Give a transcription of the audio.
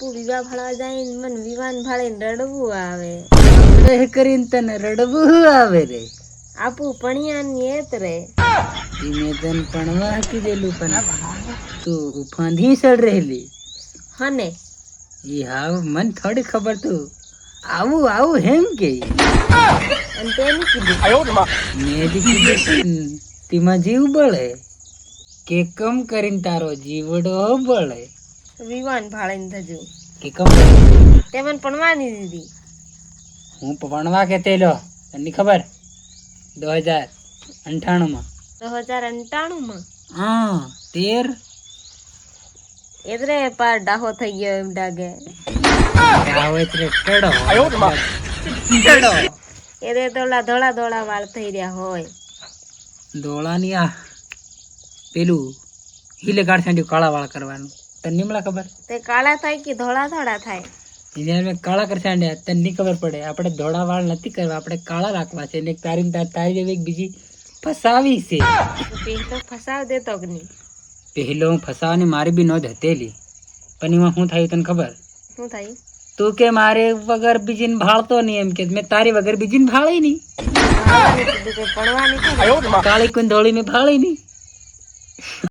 વિવાહ ભાળવા જાય ને મને વિવાન ભાળે રડવું આવે. એ કરીને તને રડવું આવે રે. આપુ પણિયાની એત રે. મેં તને પણવા હાકી દેલું પણ તું ફાંધી સડ રહેલી. હને ઈ હાવ મને થોડી ખબર તું આવું આવું હેમ કે અને તેની કીધું મેં કીધું તેમાં જીવ બળે કે કમ કરીને તારો જીવડો બળે. વિવાન ભાળે ને થજુ કે કમ બળે તે મને પણવાની દીધી. હું ભણવા કે તેલો તને ખબર 2098 માં 2098 માં હા 13 એદરે પાર ડાહો થઈ ગયો એમ ડાગે. આવે એટલે ટડો ટડો એદે ધોળા ધોળા ધોળા વાળ થઈ રહ્યા હોય. ધોળાની આ પેલું हिले ગાંઠ કાળા વાળ કરવાનું તને નિમળા ખબર. તે કાળા થાય કે ધોળા ધોળા થાય. એને કાળા કરશે તને નહીં ખબર પડે. આપણે ધોળા વાળ નથી કરવા, આપણે કાળા રાખવા છે. ને તારી જેવી એક બીજી ફસાવી છે. તો ફસાવ દેતો કે નહીં. પહેલો હું ફસાવાની મારી બી નોંધ હતેલી પણ એમાં શું થયું તને ખબર. શું થાય. તું કે મારે વગર બીજીને ભાળતો નહીં એમ કે મેં તારી વગર બીજીને ભાળી નહીં. પડવાની કાળી કોઈ ધોળી ને ભાળી નહીં.